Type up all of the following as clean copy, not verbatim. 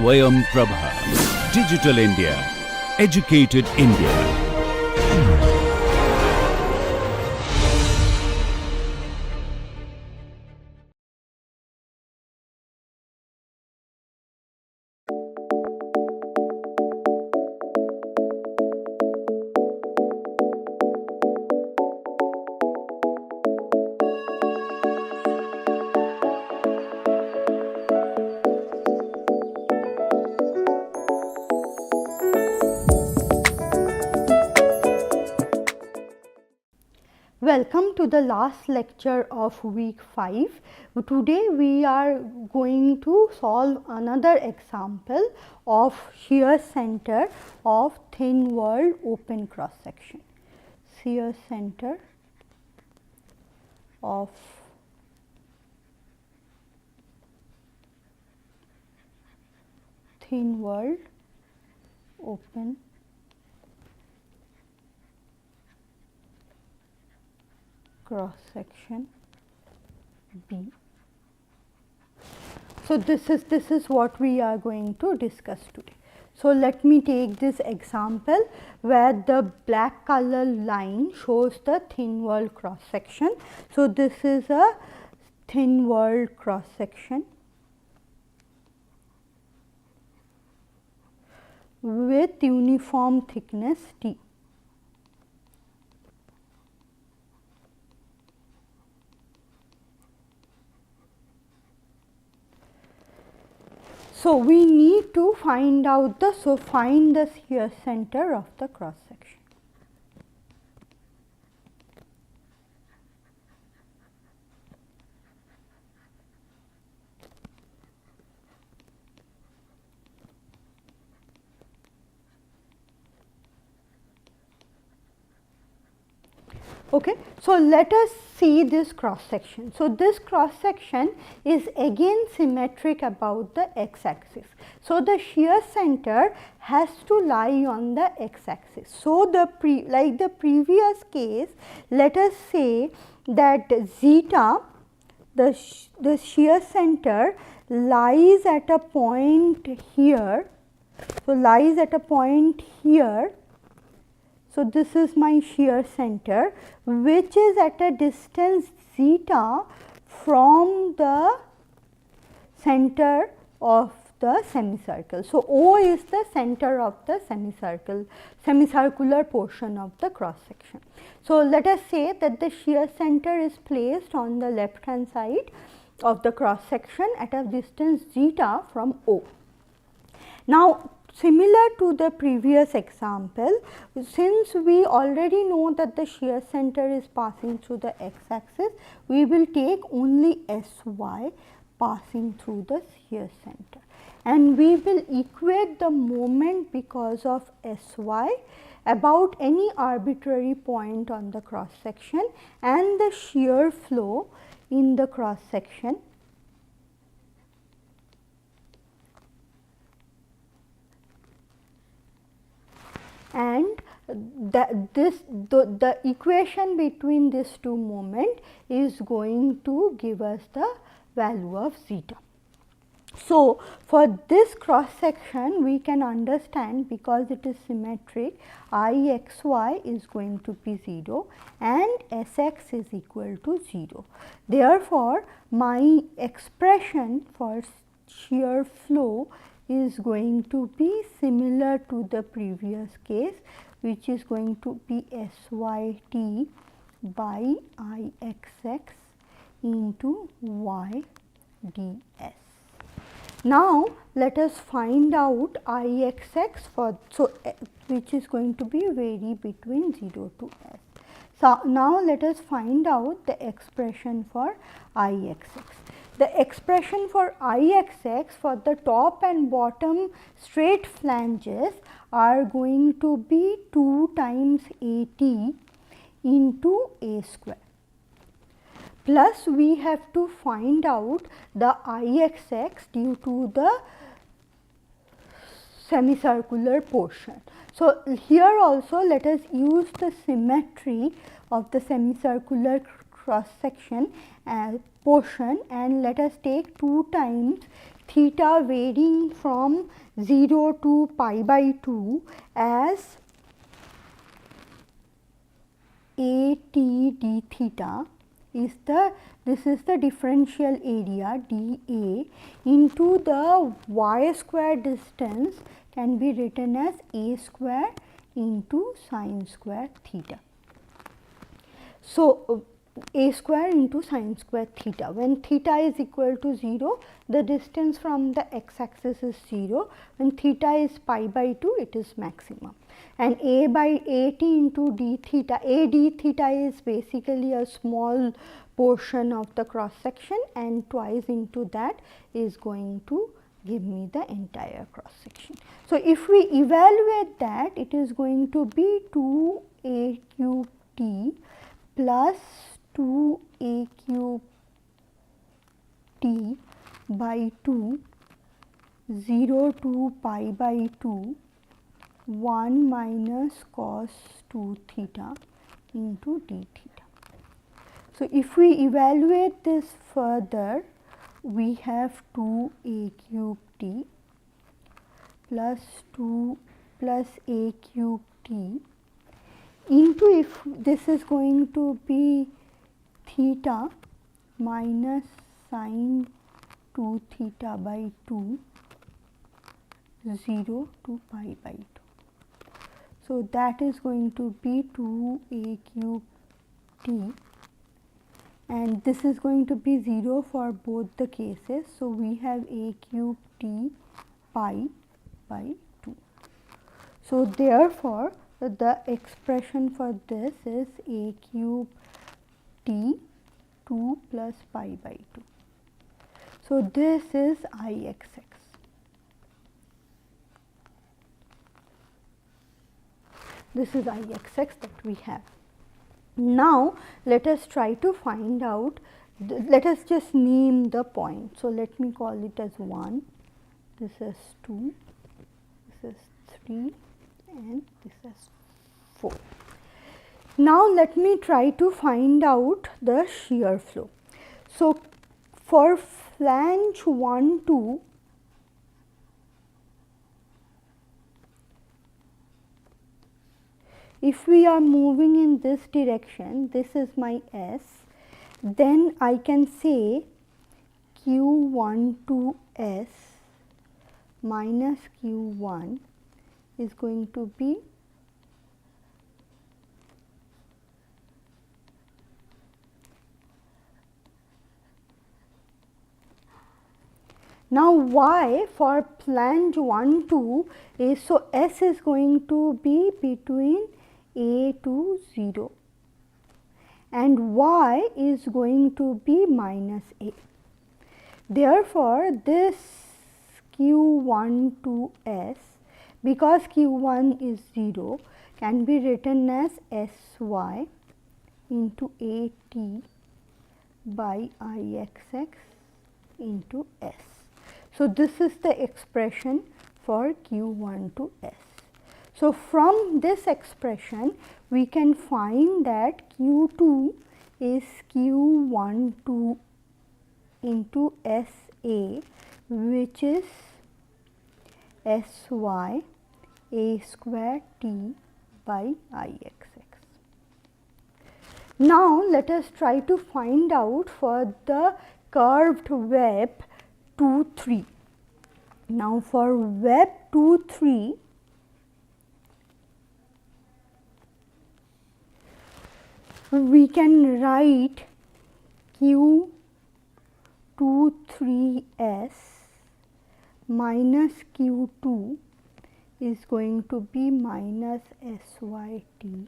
SwayamPrabha. Digital India. Educated India. Welcome to the last lecture of week 5. Today we are going to solve another example of shear center of thin walled open cross section. Shear center of thin walled open cross section B. So this is what we are going to discuss today. So let me take this example where the black color line shows the thin walled cross section. So this is a thin walled cross section with uniform thickness T. So we need to find out find the shear center of the cross section. Okay, so let us see this cross section. So this cross section is again symmetric about the x axis. So the shear center has to lie on the x axis. So like the previous case, let us say that zeta, the shear center lies at a point here. So lies at a point here. So this is my shear center, which is at a distance zeta from the center of the semicircle. So O is the center of the semicircular portion of the cross section. So let us say that the shear center is placed on the left hand side of the cross section at a distance zeta from O. Now similar to the previous example, since we already know that the shear center is passing through the x axis, we will take only Sy passing through the shear center, and we will equate the moment because of Sy about any arbitrary point on the cross section and the shear flow in the cross section . And the equation between these two moments is going to give us the value of zeta. So for this cross section we can understand, because it is symmetric, Ixy is going to be 0 and Sx is equal to 0. Therefore, my expression for shear flow is going to be similar to the previous case, which is going to be Syt by Ixx into y ds. Now let us find out Ixx for which is going to be vary between 0 to s. So now let us find out the expression for Ixx. The expression for Ixx for the top and bottom straight flanges are going to be 2 times At into A square. Plus we have to find out the Ixx due to the semicircular portion. So here also let us use the symmetry of the semicircular cross section portion, and let us take 2 times theta varying from 0 to pi by 2 as a t d theta is this is the differential area dA into the y square distance can be written as a square into sine square theta. So, a square into sine square theta. When theta is equal to 0, the distance from the x axis is 0. When theta is pi by 2, it is maximum. And a by at into d theta, a d theta is basically a small portion of the cross section, and twice into that is going to give me the entire cross section. So, if we evaluate that, it is going to be 2 a cube t plus 2 a cube t by 2 0 to pi by 2 1 minus cos 2 theta into d theta. So, if we evaluate this further, we have 2 a cube t plus 2 plus a cube t into, if this is going to be theta minus sine 2 theta by 2 0 to pi by 2. So, that is going to be 2 a cube t, and this is going to be 0 for both the cases. So, we have a cube t pi by 2. So, therefore, the expression for this is a cube t 2 plus pi by 2. So, this is Ixx. This is Ixx that we have. Now, let us try to find out, let us just name the point. So, let me call it as 1, this is 2, this is 3 and this is 4. Now, let me try to find out the shear flow. So, for flange 1, 2, if we are moving in this direction, this is my S, then I can say Q1 2S minus Q1 is going to be now y for flange 1 2 is, so S is going to be between a to 0 and y is going to be minus a. Therefore, this Q1 2S, because Q1 is 0, can be written as Sy into At by Ixx into S. So, this is the expression for Q1 to S. So, from this expression we can find that Q2 is Q12 into SA, which is Sy a square t by Ixx. Now, let us try to find out for the curved web 2 3. Now, for web 2 3, we can write Q 2 3S minus Q 2 is going to be minus Syt .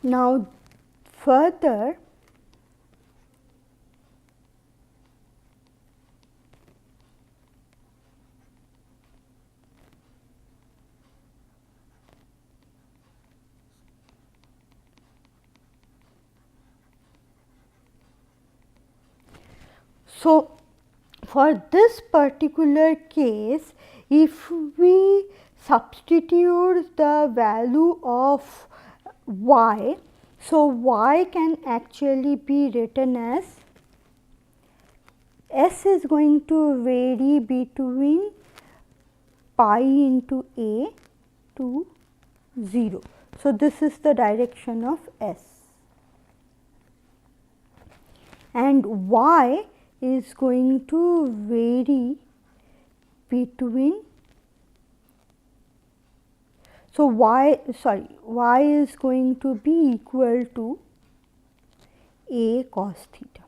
Now, further so, for this particular case, if we substitute the value of y, So, y can actually be written as S is going to vary between pi into a to 0. So, this is the direction of S, and y is going to vary between, so y is going to be equal to a cos theta.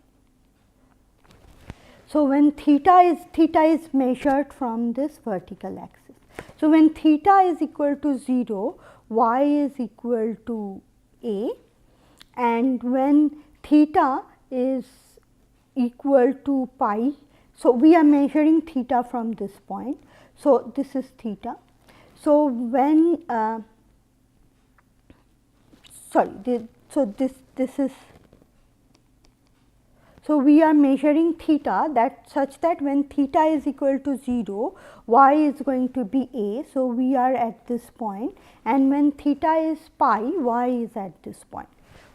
So, when theta is measured from this vertical axis. So, when theta is equal to 0, y is equal to a, and when theta is equal to pi, so we are measuring theta from this point. So, this is theta. So, when this is, so we are measuring theta that such that when theta is equal to 0, y is going to be a. So, we are at this point, and when theta is pi, y is at this point.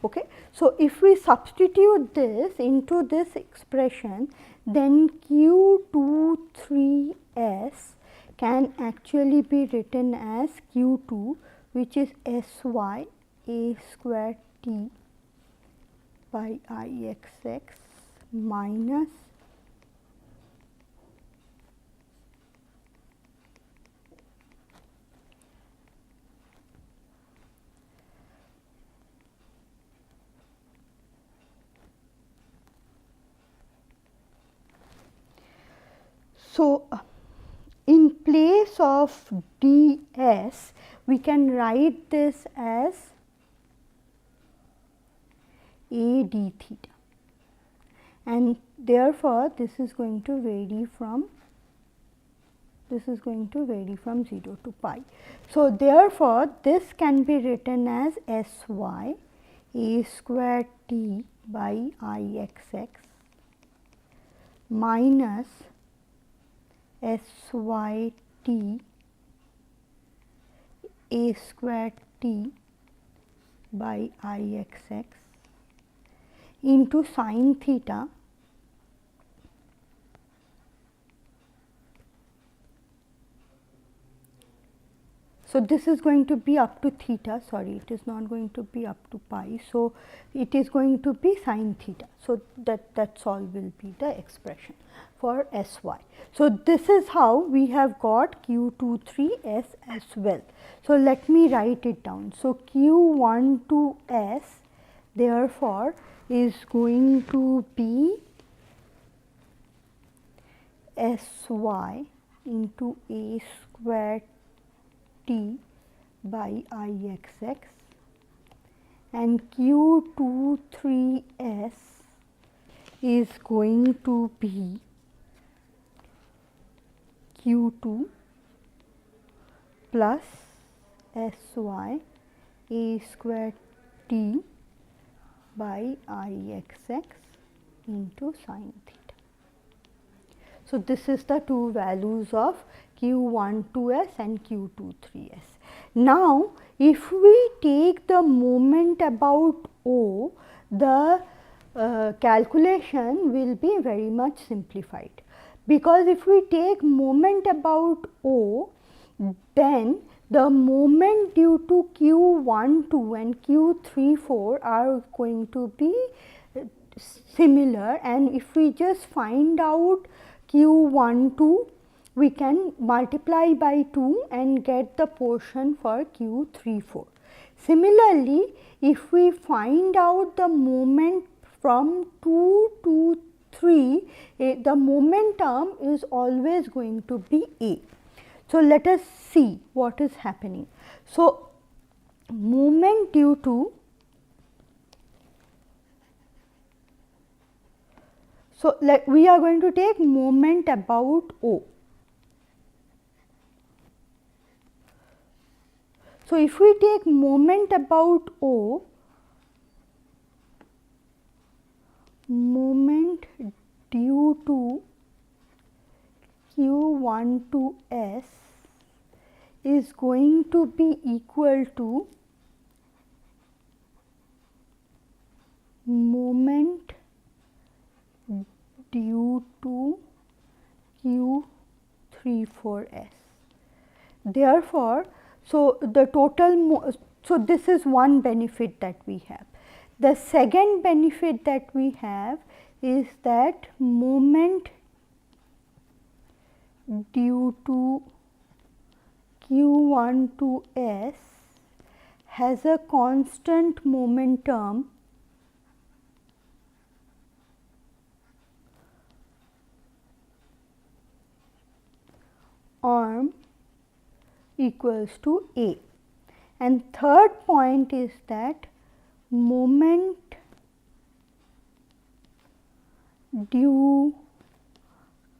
Okay. So, if we substitute this into this expression, then Q23S can actually be written as Q2, which is Sy a square t by Ixx minus so in place of ds we can write this as a d theta, and therefore, this is going to vary from 0 to pi. So, therefore, this can be written as Sy a square t by Ixx minus Sy t a square t by Ixx into sin theta So, this is going to be up to theta, sorry, it is not going to be up to pi. So, it is going to be sin theta. So, that's all will be the expression for Sy. So, this is how we have got Q23S as well. So, let me write it down. So, Q12S therefore is going to be Sy into a square t by Ixx, and Q23S is going to be Q2 plus Sy a square t by Ixx into sin theta. So, this is the two values of Q12S and Q23S. Now, if we take the moment about O, the calculation will be very much simplified, because if we take moment about O, then the moment due to Q12 and Q34 are going to be similar, and if we just find out Q12, we can multiply by 2 and get the portion for Q34. Similarly, if we find out the moment from 2 to 3, the moment term is always going to be A. So, let us see what is happening. So, moment due to, so we are going to take moment about O. So, if we take moment about O, moment due to Q12S is going to be equal to d4s. Therefore, so the total so this is one benefit that we have. The second benefit that we have is that moment due to q1 to s has a constant momentum arm equals to A. And third point is that moment due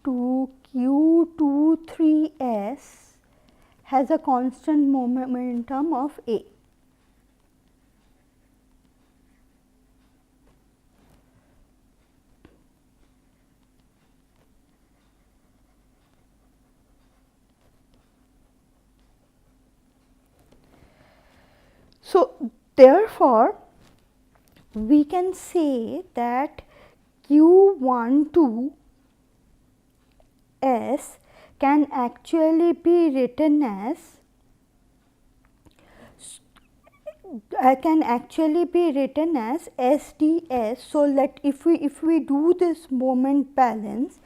to q23s has a constant momentum of A. So, therefore, we can say that q1 to s can actually be written as SDS. So, if we do this moment balance,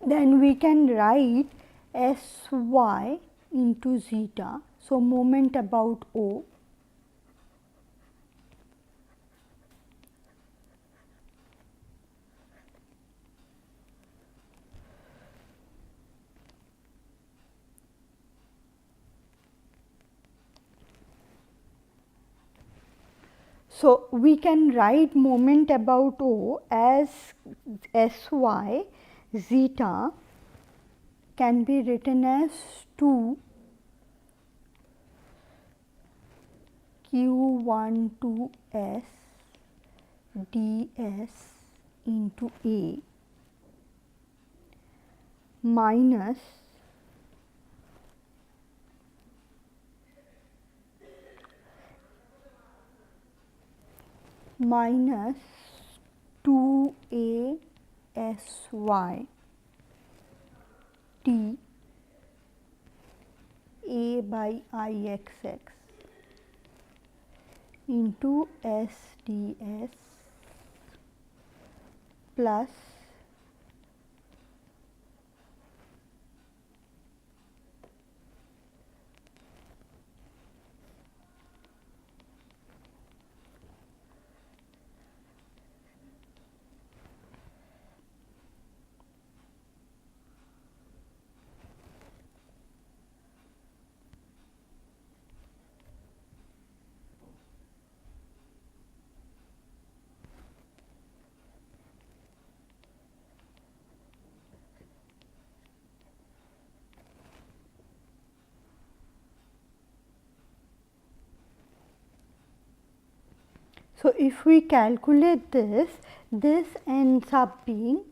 then we can write Sy into zeta. So, moment about O. So, we can write moment about O as Sy zeta can be written as 2 q1 to s ds into A minus minus 2A Sy t A by Ixx into SDS plus so if we calculate this, this ends up being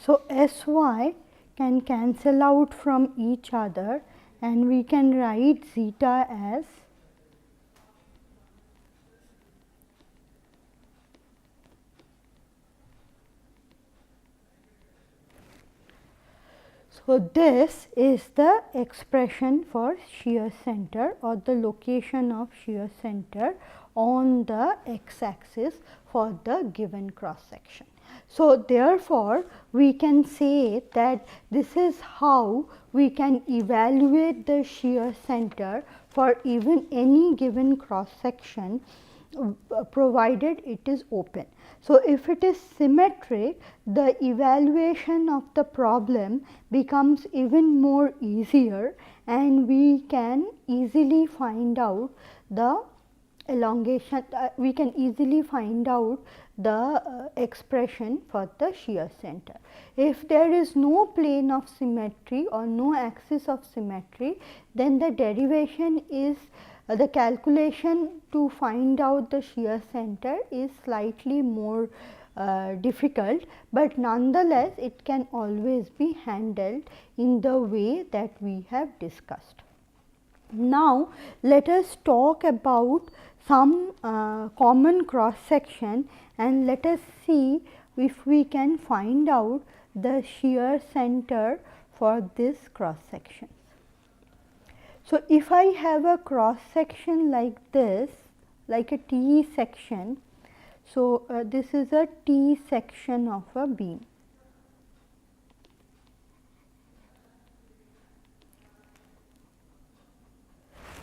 so Sy can cancel out from each other and we can write zeta as So, this is the expression for shear center or the location of shear center on the x axis for the given cross section. So, therefore, we can say that this is how we can evaluate the shear center for even any given cross section, provided it is open. So, if it is symmetric, the evaluation of the problem becomes even more easier, and we can easily find out the elongation, we can easily find out the expression for the shear center. If there is no plane of symmetry or no axis of symmetry, then the derivation is the calculation to find out the shear center is slightly more difficult, but nonetheless it can always be handled in the way that we have discussed. Now, let us talk about some common cross section, and let us see if we can find out the shear center for this cross section. So, if I have a cross section like this, like a T section, so this is a T section of a beam.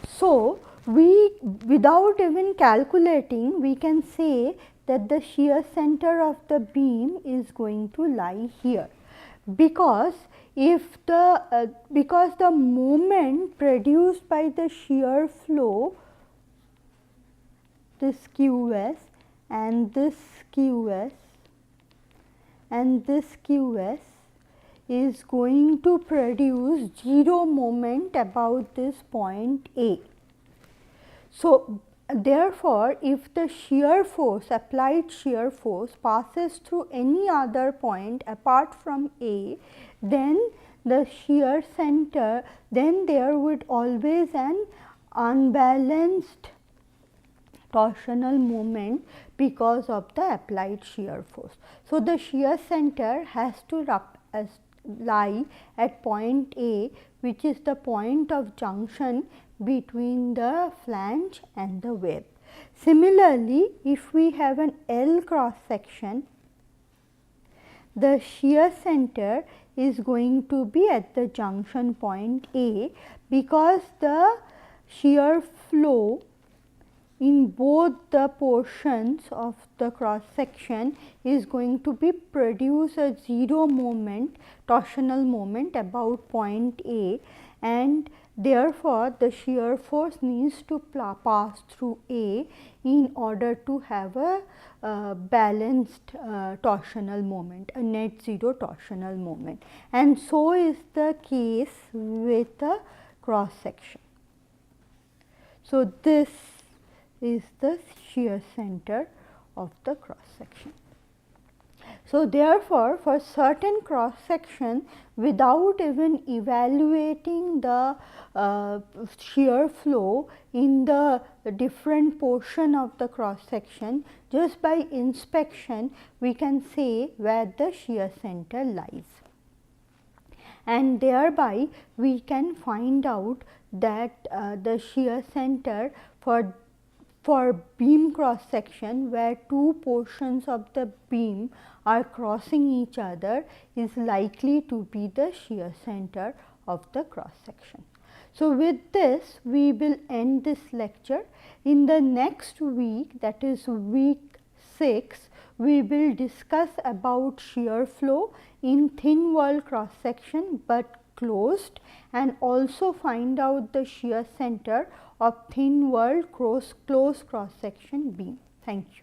So, we without even calculating, we can say that the shear center of the beam is going to lie here, because if the moment produced by the shear flow, this QS and this QS and this QS is going to produce 0 moment about this point A. So, therefore, if the shear force, applied shear force passes through any other point apart from A, then the shear center, then there would always an unbalanced torsional moment because of the applied shear force. So, the shear center has to lie at point A, which is the point of junction between the flange and the web. Similarly, if we have an L cross section, the shear center is going to be at the junction point A, because the shear flow in both the portions of the cross section is going to be produce a 0 moment, torsional moment about point A, and therefore, the shear force needs to pass through A in order to have a balanced torsional moment, a net 0 torsional moment, and so is the case with the cross section. So, this is the shear center of the cross section. So, therefore, for certain cross section, without even evaluating the shear flow in the different portion of the cross section, just by inspection we can say where the shear center lies, and thereby we can find out that the shear center for beam cross section where two portions of the beam are crossing each other is likely to be the shear center of the cross section. So, with this we will end this lecture. In the next week, that is week 6, we will discuss about shear flow in thin wall cross section but closed, and also find out the shear center of thin wall closed cross section beam. Thank you.